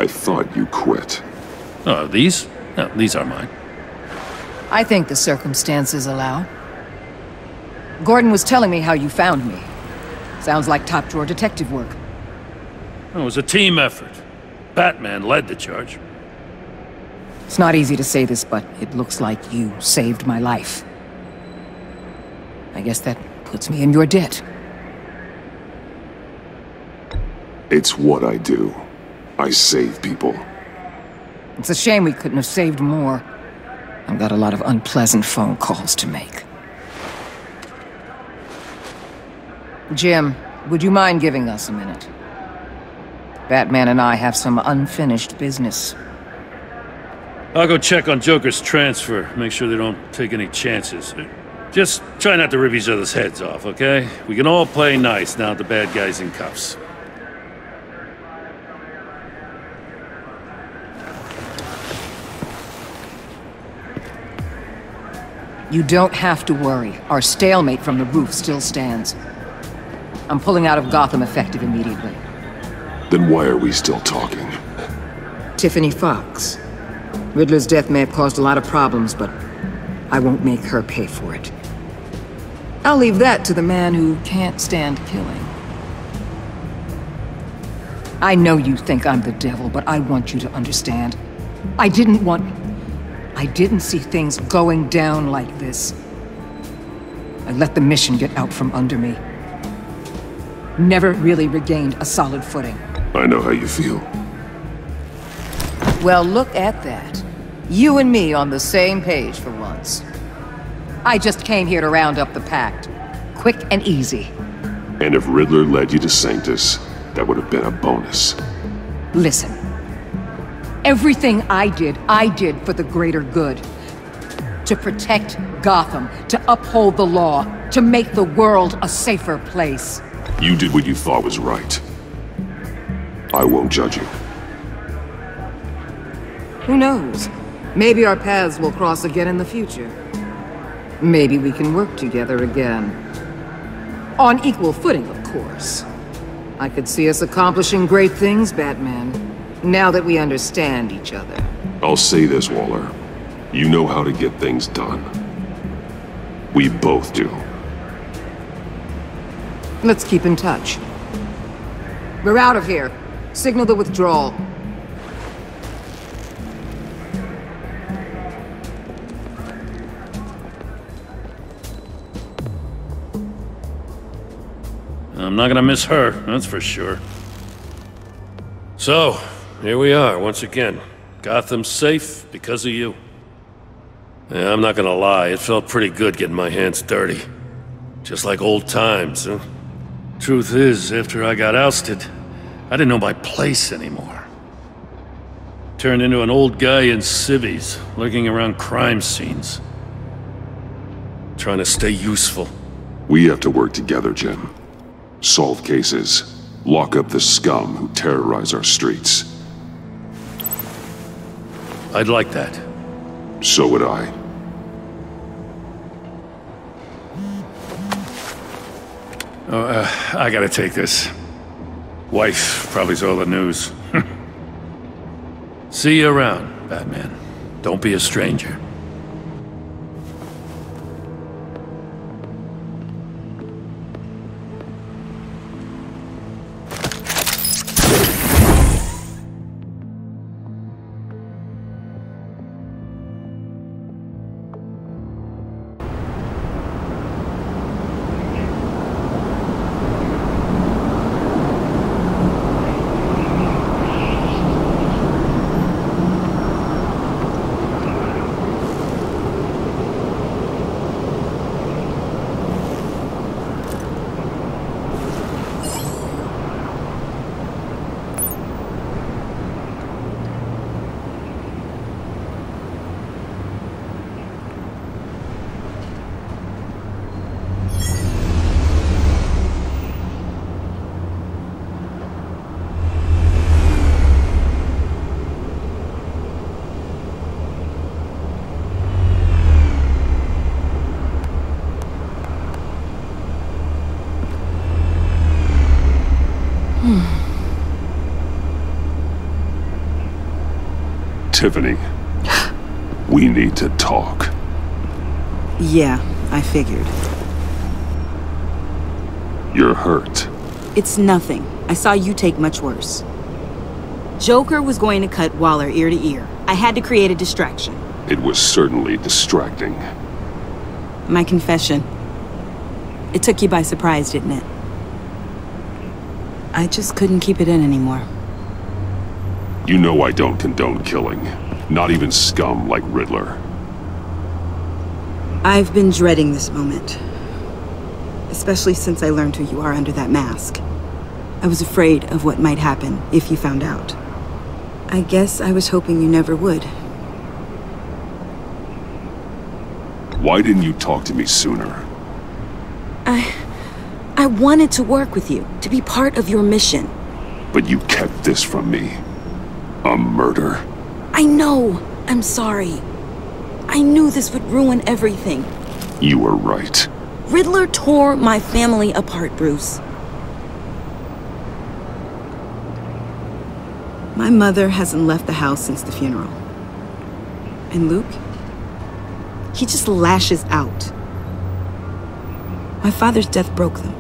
I thought you quit. Oh, these? No, these are mine. I think the circumstances allow. Gordon was telling me how you found me. Sounds like top-drawer detective work. It was a team effort. Batman led the charge. It's not easy to say this, but it looks like you saved my life. I guess that puts me in your debt. It's what I do. I save people. It's a shame we couldn't have saved more. I've got a lot of unpleasant phone calls to make. Jim, would you mind giving us a minute? Batman and I have some unfinished business. I'll go check on Joker's transfer, make sure they don't take any chances. Just try not to rip each other's heads off, okay? We can all play nice now that the bad guy's in cuffs. You don't have to worry. Our stalemate from the roof still stands. I'm pulling out of Gotham effective immediately. Then why are we still talking? Tiffany Fox. Riddler's death may have caused a lot of problems, but I won't make her pay for it. I'll leave that to the man who can't stand killing. I know you think I'm the devil, but I want you to understand. I didn't see things going down like this. I let the mission get out from under me. Never really regained a solid footing. I know how you feel. Well, look at that. You and me on the same page for once. I just came here to round up the pact. Quick and easy. And if Riddler led you to Sanctus, that would have been a bonus. Listen. Everything I did for the greater good. To protect Gotham, to uphold the law, to make the world a safer place. You did what you thought was right. I won't judge you. Who knows? Maybe our paths will cross again in the future. Maybe we can work together again. On equal footing, of course. I could see us accomplishing great things, Batman. Now that we understand each other. I'll say this, Waller. You know how to get things done. We both do. Let's keep in touch. We're out of here. Signal the withdrawal. I'm not gonna miss her, that's for sure. So, here we are, once again. Gotham's safe because of you. Yeah, I'm not gonna lie, it felt pretty good getting my hands dirty. Just like old times, huh? Truth is, after I got ousted, I didn't know my place anymore. Turned into an old guy in civvies, lurking around crime scenes. Trying to stay useful. We have to work together, Jim. Solve cases. Lock up the scum who terrorize our streets. I'd like that. So would I. I gotta take this. Wife probably saw the news. See you around, Batman. Don't be a stranger. Tiffany, we need to talk. Yeah, I figured. You're hurt. It's nothing. I saw you take much worse. Joker was going to cut Waller ear to ear. I had to create a distraction. It was certainly distracting. My confession. It took you by surprise, didn't it? I just couldn't keep it in anymore. You know I don't condone killing. Not even scum like Riddler. I've been dreading this moment. Especially since I learned who you are under that mask. I was afraid of what might happen if you found out. I guess I was hoping you never would. Why didn't you talk to me sooner? I wanted to work with you, to be part of your mission. But you kept this from me. A murder. I know. I'm sorry. I knew this would ruin everything. You were right. Riddler tore my family apart, Bruce. My mother hasn't left the house since the funeral. And Luke? He just lashes out. My father's death broke them.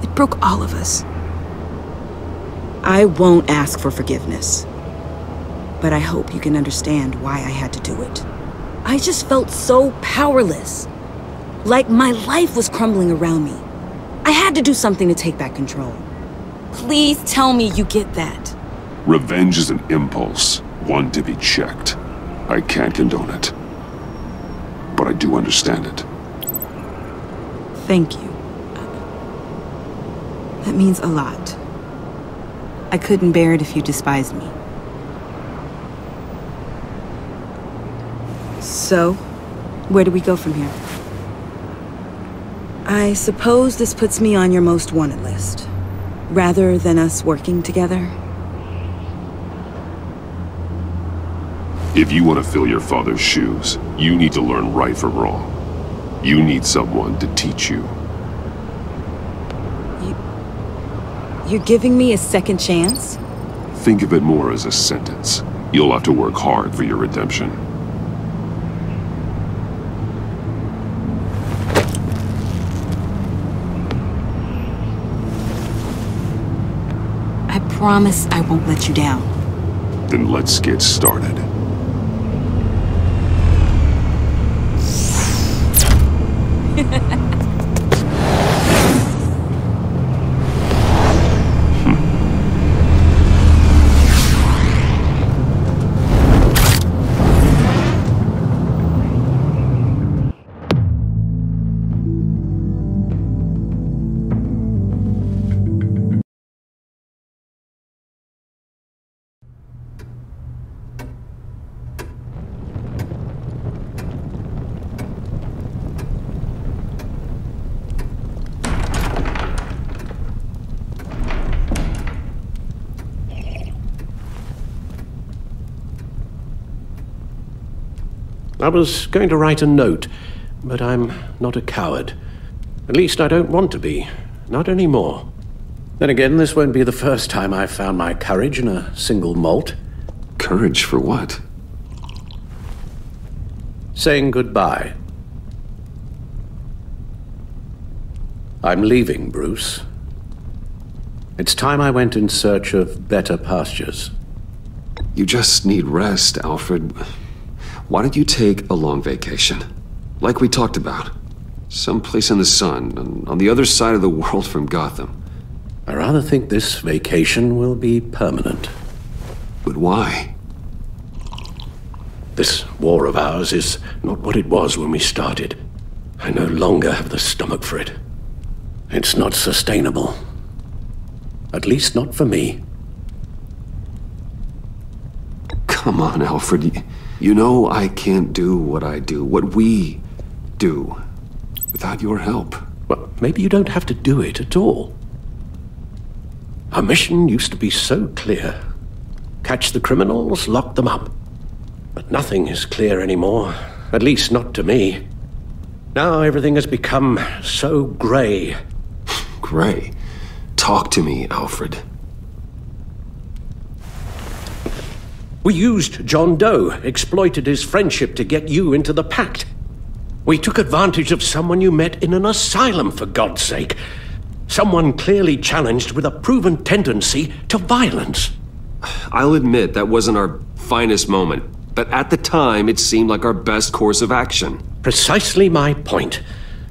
It broke all of us. I won't ask for forgiveness. But I hope you can understand why I had to do it. I just felt so powerless. Like my life was crumbling around me. I had to do something to take back control. Please tell me you get that. Revenge is an impulse, one to be checked. I can't condone it. But I do understand it. Thank you. That means a lot. I couldn't bear it if you despised me. So, where do we go from here? I suppose this puts me on your most wanted list, rather than us working together. If you want to fill your father's shoes, you need to learn right from wrong. You need someone to teach you. You're giving me a second chance? Think of it more as a sentence. You'll have to work hard for your redemption. I promise I won't let you down. Then let's get started. I was going to write a note, but I'm not a coward. At least I don't want to be. Not anymore. Then again, this won't be the first time I've found my courage in a single malt. Courage for what? Saying goodbye. I'm leaving, Bruce. It's time I went in search of better pastures. You just need rest, Alfred. Why don't you take a long vacation? Like we talked about. Someplace in the sun, on the other side of the world from Gotham. I rather think this vacation will be permanent. But why? This war of ours is not what it was when we started. I no longer have the stomach for it. It's not sustainable. At least not for me. Come on, Alfred. You know I can't do what I do, what we do, without your help. Well, maybe you don't have to do it at all. Our mission used to be so clear. Catch the criminals, lock them up. But nothing is clear anymore, at least not to me. Now everything has become so gray. Gray? Talk to me, Alfred. We used John Doe, exploited his friendship to get you into the pact. We took advantage of someone you met in an asylum, for God's sake. Someone clearly challenged with a proven tendency to violence. I'll admit that wasn't our finest moment, but at the time it seemed like our best course of action. Precisely my point.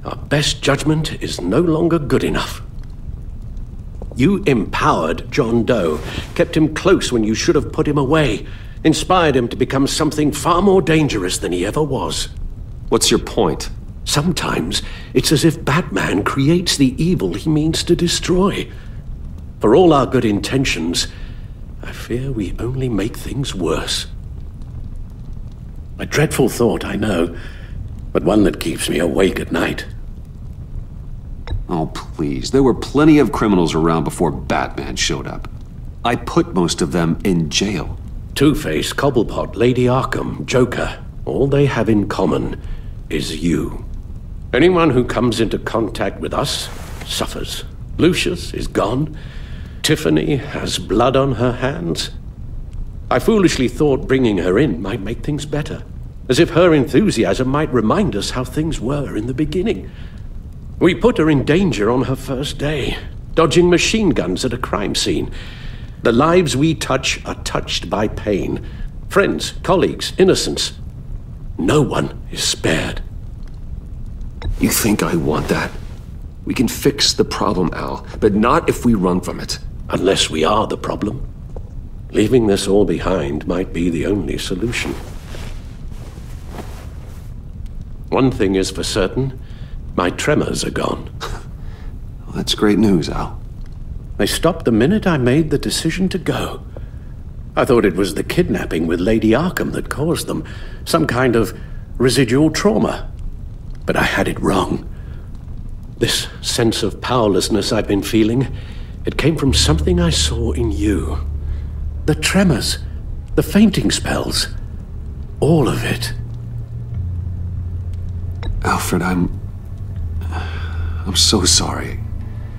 Our best judgment is no longer good enough. You empowered John Doe, kept him close when you should have put him away, inspired him to become something far more dangerous than he ever was. What's your point? Sometimes it's as if Batman creates the evil he means to destroy. For all our good intentions, I fear we only make things worse. A dreadful thought, I know, but one that keeps me awake at night. Oh, please. There were plenty of criminals around before Batman showed up. I put most of them in jail. Two-Face, Cobblepot, Lady Arkham, Joker, all they have in common is you. Anyone who comes into contact with us suffers. Lucius is gone. Tiffany has blood on her hands. I foolishly thought bringing her in might make things better, as if her enthusiasm might remind us how things were in the beginning. We put her in danger on her first day, dodging machine guns at a crime scene. The lives we touch are touched by pain. Friends, colleagues, innocents. No one is spared. You think I want that? We can fix the problem, Al, but not if we run from it. Unless we are the problem. Leaving this all behind might be the only solution. One thing is for certain. My tremors are gone. Well, that's great news, Al. They stopped the minute I made the decision to go. I thought it was the kidnapping with Lady Arkham that caused them. Some kind of residual trauma. But I had it wrong. This sense of powerlessness I've been feeling, it came from something I saw in you. The tremors, the fainting spells, all of it. Alfred, I'm so sorry.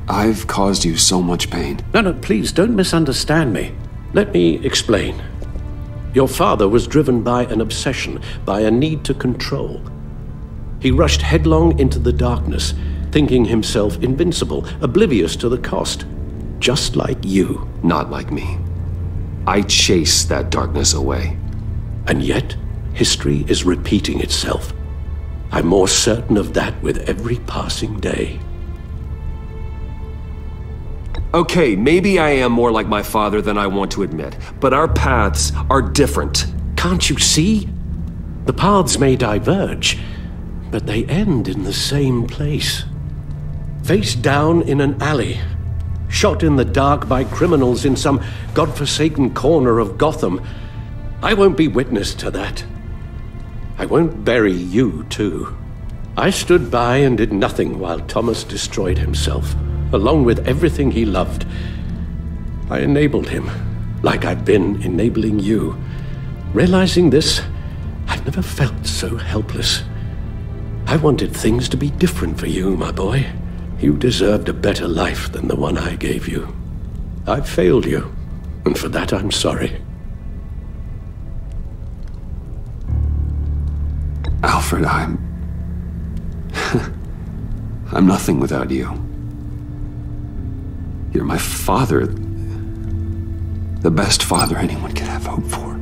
I've caused you so much pain. No, please don't misunderstand me. Let me explain. Your father was driven by an obsession, by a need to control. He rushed headlong into the darkness, thinking himself invincible, oblivious to the cost. Just like you. Not like me. I chased that darkness away. And yet, history is repeating itself. I'm more certain of that with every passing day. Okay, maybe I am more like my father than I want to admit, but our paths are different. Can't you see? The paths may diverge, but they end in the same place. Face down in an alley, shot in the dark by criminals in some godforsaken corner of Gotham. I won't be witness to that. I won't bury you, too. I stood by and did nothing while Thomas destroyed himself, along with everything he loved. I enabled him, like I've been enabling you. Realizing this, I've never felt so helpless. I wanted things to be different for you, my boy. You deserved a better life than the one I gave you. I failed you, and for that I'm sorry. Alfred, I'm nothing without you. You're my father. The best father anyone could have hope for.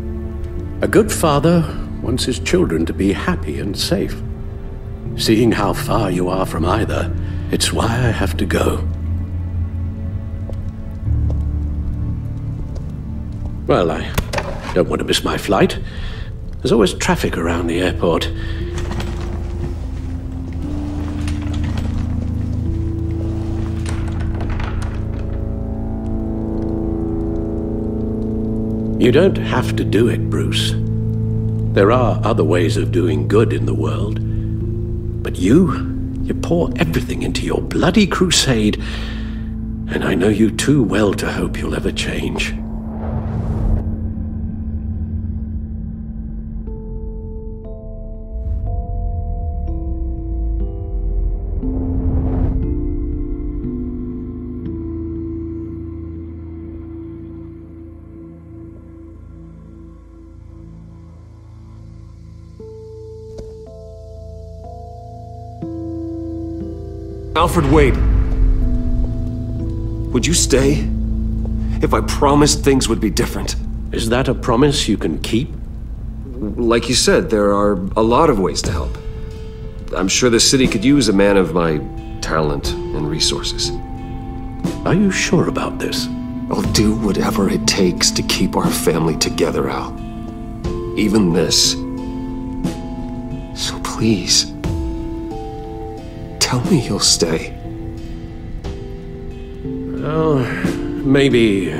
A good father wants his children to be happy and safe. Seeing how far you are from either, it's why I have to go. Well, I don't want to miss my flight. There's always traffic around the airport. You don't have to do it, Bruce. There are other ways of doing good in the world. But you pour everything into your bloody crusade, and I know you too well to hope you'll ever change. Alfred, wait. Would you stay? If I promised things would be different. Is that a promise you can keep? Like you said, there are a lot of ways to help. I'm sure the city could use a man of my talent and resources. Are you sure about this? I'll do whatever it takes to keep our family together, Al. Even this. So please, tell me you'll stay. Well, maybe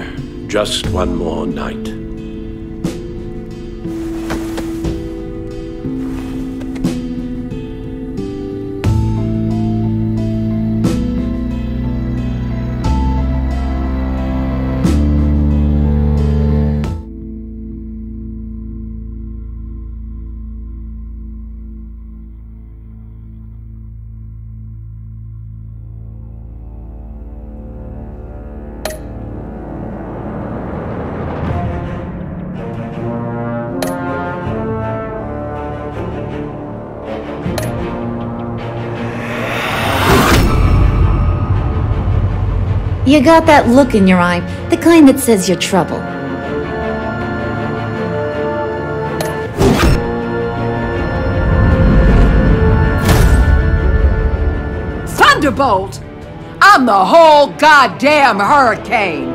just one more night. You got that look in your eye, the kind that says you're trouble. Thunderbolt! I'm the whole goddamn hurricane!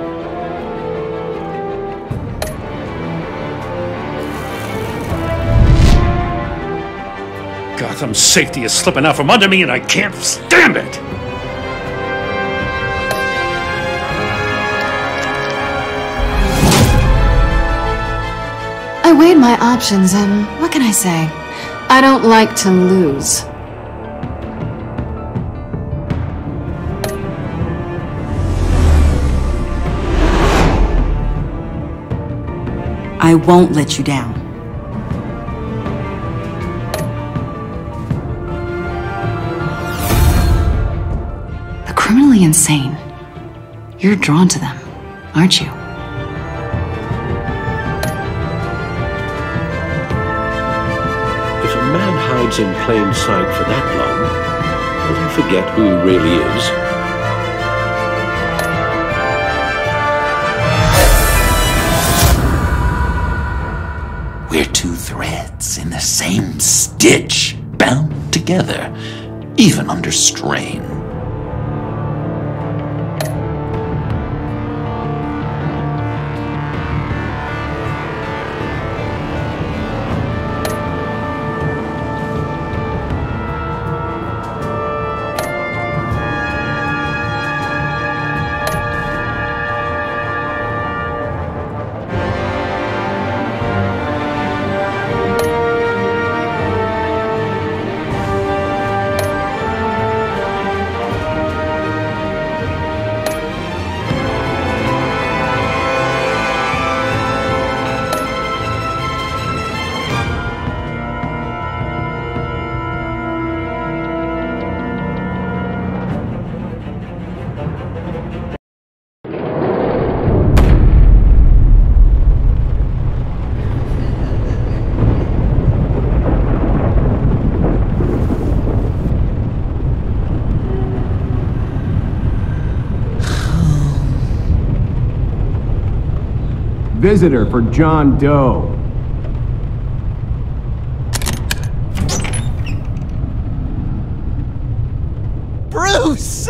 Gotham's safety is slipping out from under me and I can't stand it! I weighed my options and what can I say? I don't like to lose. I won't let you down. The criminally insane. You're drawn to them, aren't you? If a man hides in plain sight for that long, will he forget who he really is? We're two threads in the same stitch, bound together, even under strain. Visitor for John Doe. Bruce!